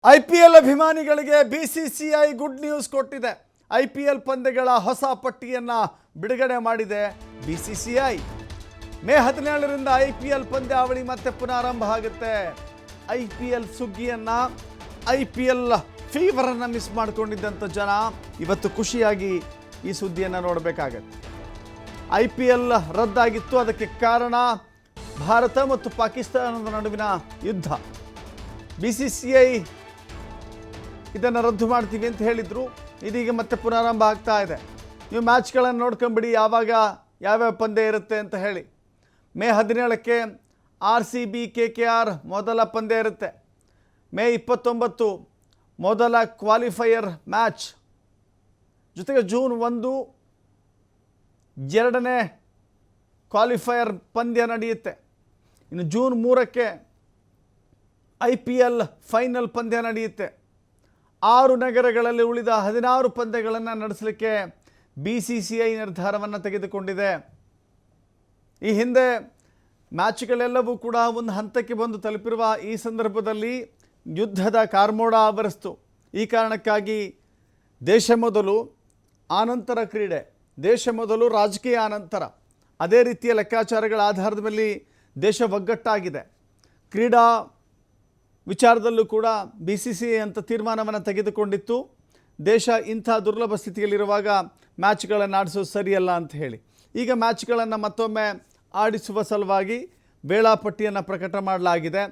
IPL ಅಭಿಮಾನಿಗಳಿಗೆ BCCI good news ಕೊಟ್ಟಿದೆ. IPL ಪಂದ್ಯಗಳ ಹೊಸ ಪಟ್ಟಿಯನ್ನು ಬಿಡುಗಡೆ ಮಾಡಿದೆ ಬಿಸಿಸಿಐ. ಮೇ 17ರಿಂದ ಐಪಿಎಲ್ ಪಂದ್ಯಾವಳಿ ಮತ್ತೆ ಪುನರಾರಂಭ ಆಗುತ್ತೆ. ಐಪಿಎಲ್ ಸುಗ್ಗಿಯನ್ನು, ಐಪಿಎಲ್ ಫೀವರನ್ನು ಮಿಸ್ ಮಾಡಿಕೊಂಡಿದ್ದಂಥ ಜನ ಇವತ್ತು ಖುಷಿಯಾಗಿ ಈ ಸುದ್ದಿಯನ್ನು ನೋಡಬೇಕಾಗತ್ತೆ. ಐಪಿಎಲ್ ರದ್ದಾಗಿತ್ತು, ಅದಕ್ಕೆ ಕಾರಣ ಭಾರತ ಮತ್ತು ಪಾಕಿಸ್ತಾನದ ನಡುವಿನ ಯುದ್ಧ. ಬಿಸಿಸಿಐ ಇದನ್ನು ರದ್ದು ಮಾಡ್ತೀವಿ ಅಂತ ಹೇಳಿದರು. ಇದೀಗ ಮತ್ತೆ ಪುನರಾರಂಭ ಆಗ್ತಾ ಇದೆ. ನೀವು ಮ್ಯಾಚ್ಗಳನ್ನು ನೋಡ್ಕೊಂಬಿಡಿ, ಯಾವಾಗ ಯಾವ್ಯಾವ ಪಂದ್ಯ ಇರುತ್ತೆ ಅಂತ ಹೇಳಿ. ಮೇ 17ಕ್ಕೆ RCB KKR ಮೊದಲ ಪಂದ್ಯ ಇರುತ್ತೆ. ಮೇ 29 ಮೊದಲ ಕ್ವಾಲಿಫೈಯರ್ ಮ್ಯಾಚ್, ಜೊತೆಗೆ ಜೂನ್ 1 ಎರಡನೇ ಕ್ವಾಲಿಫೈಯರ್ ಪಂದ್ಯ ನಡೆಯುತ್ತೆ. ಇನ್ನು ಜೂನ್ 3ಕ್ಕೆ IPL ಫೈನಲ್ ಪಂದ್ಯ ನಡೆಯುತ್ತೆ. 6 ನಗರಗಳಲ್ಲಿ ಉಳಿದ 16 ಪಂದ್ಯಗಳನ್ನು ನಡೆಸಲಿಕ್ಕೆ BCCI ನಿರ್ಧಾರವನ್ನು ತೆಗೆದುಕೊಂಡಿದೆ. ಈ ಹಿಂದೆ ಮ್ಯಾಚ್ಗಳೆಲ್ಲವೂ ಕೂಡ ಒಂದು ಹಂತಕ್ಕೆ ಬಂದು ತಲುಪಿರುವ ಈ ಸಂದರ್ಭದಲ್ಲಿ ಯುದ್ಧದ ಕಾರ್ಮೋಡ ಆವರಿಸಿತು. ಈ ಕಾರಣಕ್ಕಾಗಿ ದೇಶ ಮೊದಲು ಆನಂತರ ಕ್ರೀಡೆ, ದೇಶ ಮೊದಲು ರಾಜಕೀಯ ಆನಂತರ, ಅದೇ ರೀತಿಯ ಲೆಕ್ಕಾಚಾರಗಳ ಆಧಾರದ ಮೇಲೆ ದೇಶ ಒಗ್ಗಟ್ಟಾಗಿದೆ. ಕ್ರೀಡಾ ವಿಚಾರದಲ್ಲೂ ಕೂಡ BCCI ಅಂತ ತೀರ್ಮಾನವನ್ನು ತೆಗೆದುಕೊಂಡಿತ್ತು. ದೇಶ ಇಂಥ ದುರ್ಲಭ ಸ್ಥಿತಿಯಲ್ಲಿರುವಾಗ ಮ್ಯಾಚ್ಗಳನ್ನು ಆಡಿಸೋದು ಸರಿಯಲ್ಲ ಅಂತ ಹೇಳಿ ಈಗ ಮ್ಯಾಚ್ಗಳನ್ನು ಮತ್ತೊಮ್ಮೆ ಆಡಿಸುವ ಸಲುವಾಗಿ ವೇಳಾಪಟ್ಟಿಯನ್ನು ಪ್ರಕಟ ಮಾಡಲಾಗಿದೆ.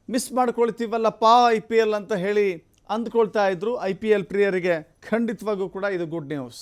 ಮಿಸ್ ಮಾಡ್ಕೊಳ್ತೀವಲ್ಲಪ್ಪ IPL ಅಂತ ಹೇಳಿ ಅಂದ್ಕೊಳ್ತಾ ಇದ್ರು IPL ಪ್ರಿಯರಿಗೆ ಖಂಡಿತವಾಗೂ ಕೂಡ ಇದು ಗುಡ್ ನ್ಯೂಸ್.